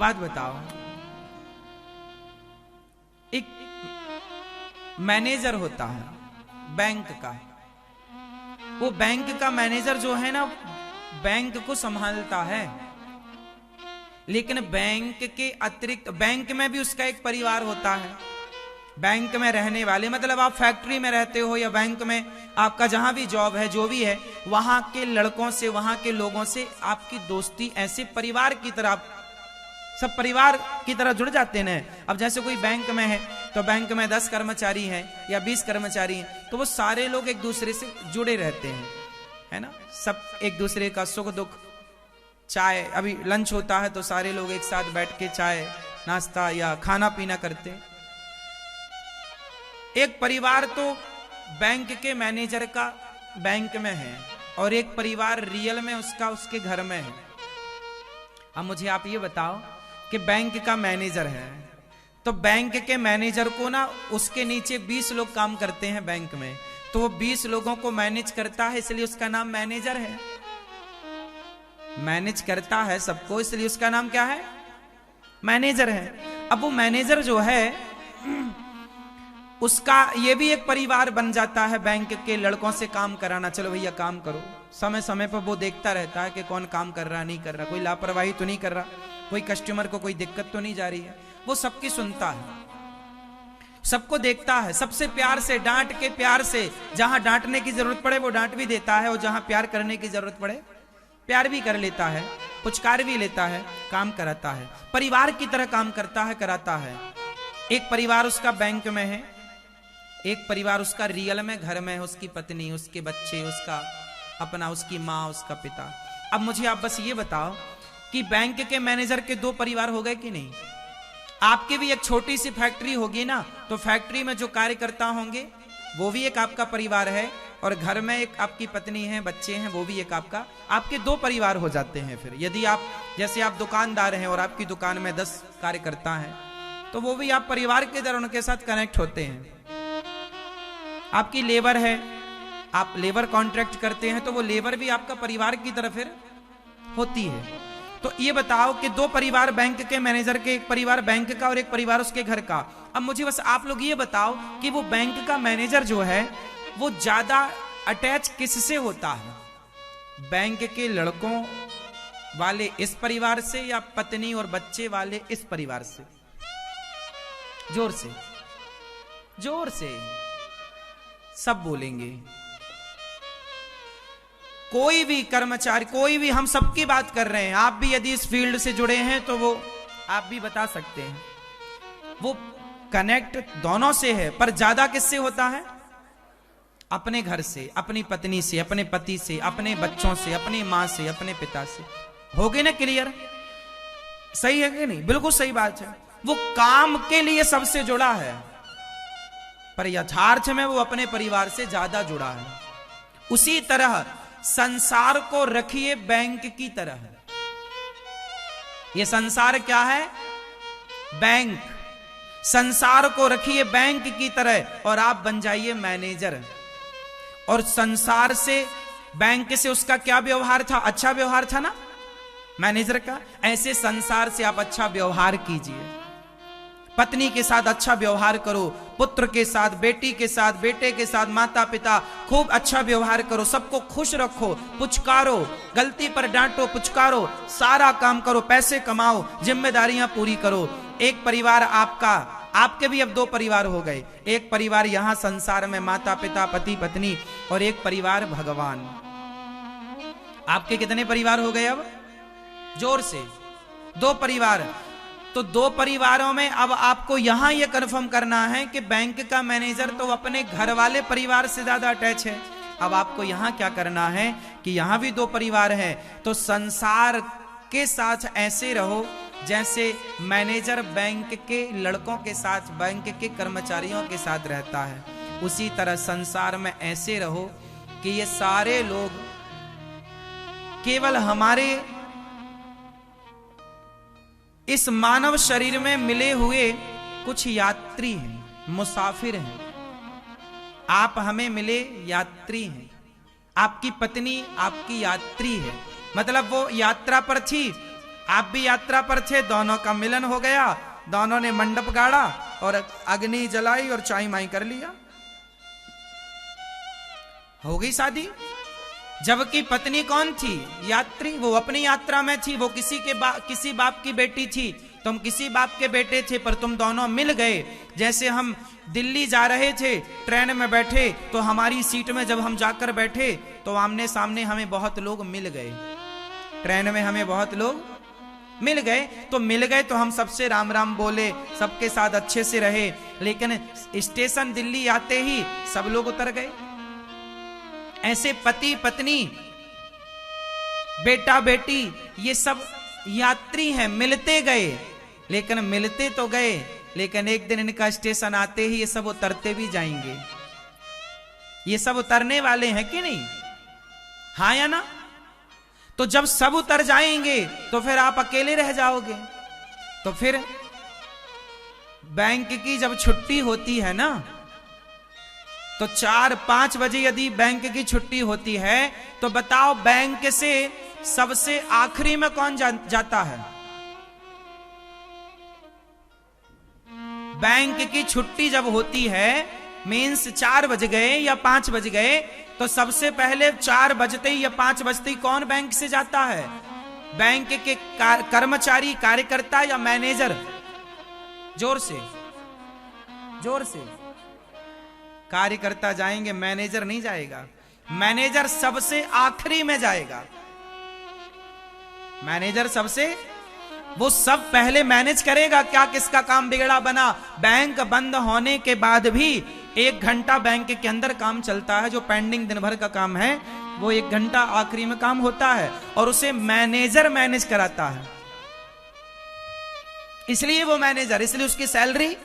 बात बताओ, एक मैनेजर होता है बैंक का, वो बैंक का मैनेजर जो है ना बैंक को संभालता है, लेकिन बैंक के अतिरिक्त बैंक में भी उसका एक परिवार होता है। बैंक में रहने वाले, मतलब आप फैक्ट्री में रहते हो या बैंक में आपका जहां भी जॉब है, जो भी है, वहां के लड़कों से, वहां के लोगों से आपकी दोस्ती ऐसे परिवार की तरह, सब परिवार की तरह जुड़ जाते हैं। अब जैसे कोई बैंक में है तो बैंक में 10 कर्मचारी हैं या 20 कर्मचारी हैं, तो वो सारे लोग एक दूसरे से जुड़े रहते हैं, है ना। सब एक दूसरे का सुख दुख, चाय, अभी लंच होता है तो सारे लोग एक साथ बैठ के चाय नाश्ता या खाना पीना करते हैं। एक परिवार तो बैंक के मैनेजर का बैंक में है और एक परिवार रियल में उसका उसके घर में है। अब मुझे आप ये बताओ कि बैंक का मैनेजर है, तो बैंक के मैनेजर को ना उसके नीचे 20 लोग काम करते हैं बैंक में, तो वो 20 लोगों को मैनेज करता है, इसलिए उसका नाम मैनेजर है। मैनेज करता है सबको, इसलिए उसका नाम क्या है? मैनेजर है। अब वो मैनेजर जो है उसका ये भी एक परिवार बन जाता है बैंक के लड़कों से काम कराना। चलो भैया काम करो, समय समय पर वो देखता रहता है कि कौन काम कर रहा नहीं कर रहा, कोई लापरवाही तो नहीं कर रहा, कोई कस्टमर को कोई दिक्कत तो नहीं जा रही है। वो सबकी सुनता है, सबको देखता है, सबसे प्यार से, डांट के प्यार से, जहां डांटने की जरूरत पड़े वो डांट भी देता है और जहां प्यार करने की जरूरत पड़े प्यार भी कर लेता है, पुचकार भी लेता है, काम कराता है, परिवार की तरह काम करता है, कराता है। एक परिवार उसका बैंक में है, एक परिवार उसका रियल में घर में है, उसकी पत्नी, उसके बच्चे, उसका अपना, उसकी माँ, उसका पिता। अब मुझे आप बस ये बताओ कि बैंक के मैनेजर के 2 परिवार हो गए कि नहीं? आपकी भी एक छोटी सी फैक्ट्री होगी ना, तो फैक्ट्री में जो कार्यकर्ता होंगे वो भी एक आपका परिवार है, और घर में एक आपकी पत्नी है, बच्चे हैं, वो भी एक आपका, आपके 2 परिवार हो जाते हैं। फिर यदि आप, जैसे आप दुकानदार हैं और आपकी दुकान में 10 कार्यकर्ता हैं, तो वो भी आप परिवार के तरह उनके साथ कनेक्ट होते हैं। आपकी लेबर है, आप लेबर कॉन्ट्रैक्ट करते हैं, तो वो लेबर भी आपका परिवार की तरह फिर होती है। तो ये बताओ कि 2 परिवार बैंक के मैनेजर के, एक परिवार बैंक का और एक परिवार उसके घर का। अब मुझे बस आप लोग ये बताओ कि वो बैंक का मैनेजर जो है वो ज्यादा अटैच किससे होता है? बैंक के लड़कों वाले इस परिवार से या पत्नी और बच्चे वाले इस परिवार से? जोर से, जोर से सब बोलेंगे। कोई भी कर्मचारी, कोई भी, हम सबकी बात कर रहे हैं, आप भी यदि इस फील्ड से जुड़े हैं तो वो आप भी बता सकते हैं। वो कनेक्ट दोनों से है, पर ज्यादा किससे होता है? अपने घर से, अपनी पत्नी से, अपने पति से, अपने बच्चों से, अपनी मां से, अपने पिता से। हो गई ना क्लियर? सही है कि नहीं? बिल्कुल सही बात है। वो काम के लिए सबसे जुड़ा है, पर यथार्थ में वो अपने परिवार से ज्यादा जुड़ा है। उसी तरह संसार को रखिए बैंक की तरह। ये संसार क्या है? बैंक। संसार को रखिए बैंक की तरह और आप बन जाइए मैनेजर। और संसार से, बैंक से उसका क्या व्यवहार था? अच्छा व्यवहार था ना मैनेजर का। ऐसे संसार से आप अच्छा व्यवहार कीजिए। पत्नी के साथ अच्छा व्यवहार करो, पुत्र के साथ, बेटी के साथ, बेटे के साथ, माता पिता, खूब अच्छा व्यवहार करो, सबको खुश रखो, पुचकारो, गलती पर डांटो, पुचकारो, सारा काम करो, पैसे कमाओ, जिम्मेदारियां पूरी करो। एक परिवार आपका, आपके भी अब 2 परिवार हो गए। एक परिवार यहां संसार में माता पिता, पति पत्नी, और एक परिवार भगवान। आपके कितने परिवार हो गए अब? जोर से, 2 परिवार। तो 2 परिवारों में अब आपको यहां यह कंफर्म करना है कि बैंक का मैनेजर तो अपने घर वाले परिवार से ज्यादा अटैच है। अब आपको यहां क्या करना है कि यहां भी 2 परिवार हैं, तो संसार के साथ ऐसे रहो जैसे मैनेजर बैंक के लड़कों के साथ, बैंक के कर्मचारियों के साथ रहता है। उसी तरह संसार में ऐसे रहो कि ये सारे लोग केवल हमारे इस मानव शरीर में मिले हुए कुछ यात्री हैं, मुसाफिर हैं। आप हमें मिले यात्री हैं। आपकी पत्नी आपकी यात्री है, मतलब वो यात्रा पर थी आप भी यात्रा पर थे, दोनों का मिलन हो गया, दोनों ने मंडप गाड़ा और अग्नि जलाई और चाई माई कर लिया, हो गई शादी। जबकि पत्नी कौन थी? यात्री। वो अपनी यात्रा में थी, वो किसी बाप की बेटी थी, तुम किसी बाप के बेटे थे, पर तुम दोनों मिल गए। जैसे हम दिल्ली जा रहे थे, ट्रेन में बैठे, तो हमारी सीट में जब हम जाकर बैठे तो आमने सामने हमें बहुत लोग मिल गए, ट्रेन में हमें बहुत लोग मिल गए। तो मिल गए तो हम सबसे राम राम बोले, सबके साथ अच्छे से रहे, लेकिन स्टेशन दिल्ली आते ही सब लोग उतर गए। ऐसे पति पत्नी, बेटा बेटी, ये सब यात्री हैं, मिलते गए, लेकिन मिलते तो गए, लेकिन एक दिन इनका स्टेशन आते ही ये सब उतरते भी जाएंगे। ये सब उतरने वाले हैं कि नहीं? हाँ या ना? तो जब सब उतर जाएंगे तो फिर आप अकेले रह जाओगे। तो फिर बैंक की जब छुट्टी होती है ना, तो 4-5 बजे यदि बैंक की छुट्टी होती है, तो बताओ बैंक से सबसे आखिरी में कौन जाता है? बैंक की छुट्टी जब होती है, मीन्स 4 बज गए या 5 बज गए, तो सबसे पहले 4 बजते ही या 5 बजते ही कौन बैंक से जाता है? बैंक के कर्मचारी, कार्यकर्ता या मैनेजर? जोर से, जोर से। कार्यकर्ता जाएंगे, मैनेजर नहीं जाएगा। मैनेजर सबसे आखिरी में जाएगा। मैनेजर सबसे, वो सब पहले मैनेज करेगा, क्या किसका काम बिगड़ा बना। बैंक बंद होने के बाद भी 1 घंटा बैंक के अंदर काम चलता है, जो पेंडिंग दिन भर का काम है वो 1 घंटा आखिरी में काम होता है, और उसे मैनेजर मैनेज कराता है। इसलिए वो मैनेजर, इसलिए उसकी सैलरी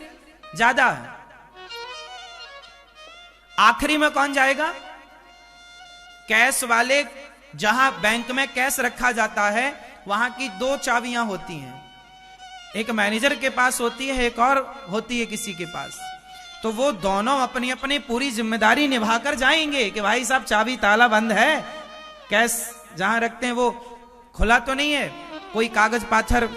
ज्यादा है। आखिरी में कौन जाएगा? कैश वाले। जहां बैंक में कैश रखा जाता है वहां की 2 चाबियां होती हैं, एक मैनेजर के पास होती है, एक और होती है किसी के पास। तो वो दोनों अपनी अपनी पूरी जिम्मेदारी निभाकर जाएंगे कि भाई साहब चाबी ताला बंद है, कैश जहां रखते हैं वो खुला तो नहीं है, कोई कागज पाथर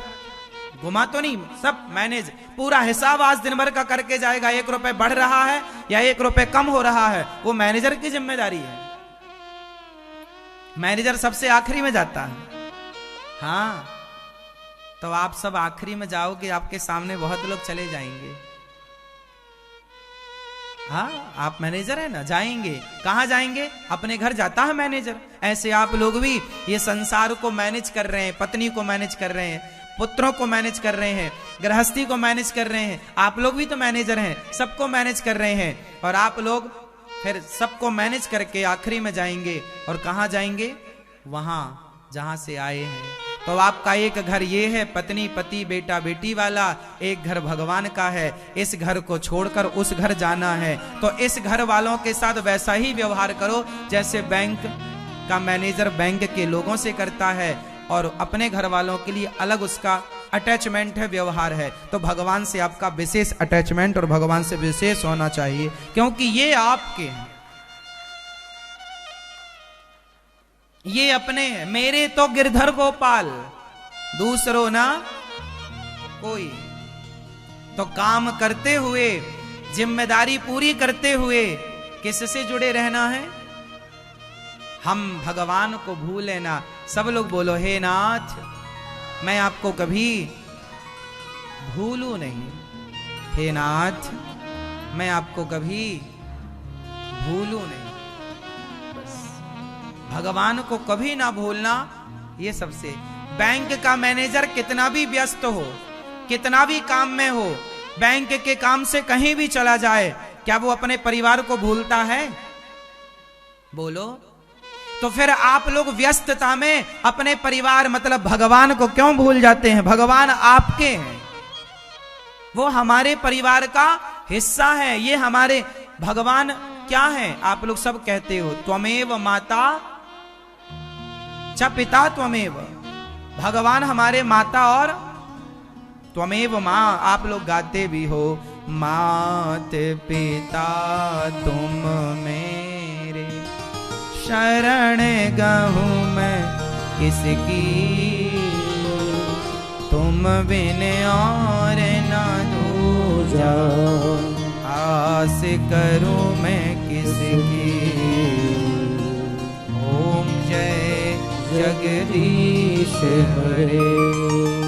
घुमा तो नहीं, सब मैनेज। पूरा हिसाब आज दिन भर का करके जाएगा, 1 रुपए बढ़ रहा है या 1 रुपए कम हो रहा है, वो मैनेजर की जिम्मेदारी है। मैनेजर सबसे आखिरी में जाता है। हाँ, तो आप सब आखिरी में जाओगे, आपके सामने बहुत लोग चले जाएंगे। हाँ, आप मैनेजर है ना, जाएंगे। कहां जाएंगे? अपने घर जाता है मैनेजर। ऐसे आप लोग भी ये संसार को मैनेज कर रहे हैं, पत्नी को मैनेज कर रहे हैं, पुत्रों को मैनेज कर रहे हैं, गृहस्थी को मैनेज कर रहे हैं। आप लोग भी तो मैनेजर हैं, सबको मैनेज कर रहे हैं। और आप लोग फिर सबको मैनेज करके आखिरी में जाएंगे। और कहां जाएंगे? वहां जहां से आए हैं। तो आपका एक घर ये है, पत्नी पति बेटा बेटी वाला, एक घर भगवान का है। इस घर को छोड़कर उस घर जाना है, तो इस घर वालों के साथ वैसा ही व्यवहार करो जैसे बैंक का मैनेजर बैंक के लोगों से करता है, और अपने घर वालों के लिए अलग उसका अटैचमेंट है, व्यवहार है। तो भगवान से आपका विशेष अटैचमेंट और भगवान से विशेष होना चाहिए, क्योंकि ये आपके हैं, ये अपने हैं। मेरे तो गिरधर गोपाल, दूसरो ना कोई। तो काम करते हुए, जिम्मेदारी पूरी करते हुए किससे जुड़े रहना है? हम भगवान को भूले ना। सब लोग बोलो, हे नाथ मैं आपको कभी भूलू नहीं, हे नाथ मैं आपको कभी भूलू नहीं। बस भगवान को कभी ना भूलना, ये सबसे। बैंक का मैनेजर कितना भी व्यस्त हो, कितना भी काम में हो, बैंक के काम से कहीं भी चला जाए, क्या वो अपने परिवार को भूलता है? बोलो। तो फिर आप लोग व्यस्तता में अपने परिवार मतलब भगवान को क्यों भूल जाते हैं? भगवान आपके हैं, वो हमारे परिवार का हिस्सा है। ये हमारे भगवान क्या है? आप लोग सब कहते हो त्वमेव माता च पिता त्वमेव। भगवान हमारे माता और त्वमेव माँ। आप लोग गाते भी हो, मात पिता तुम मेरे, शरण गहूं मैं किसकी। तुम बिन और ना दूजा, आस करूं मैं किसकी। ओम जय जगदीश हरे।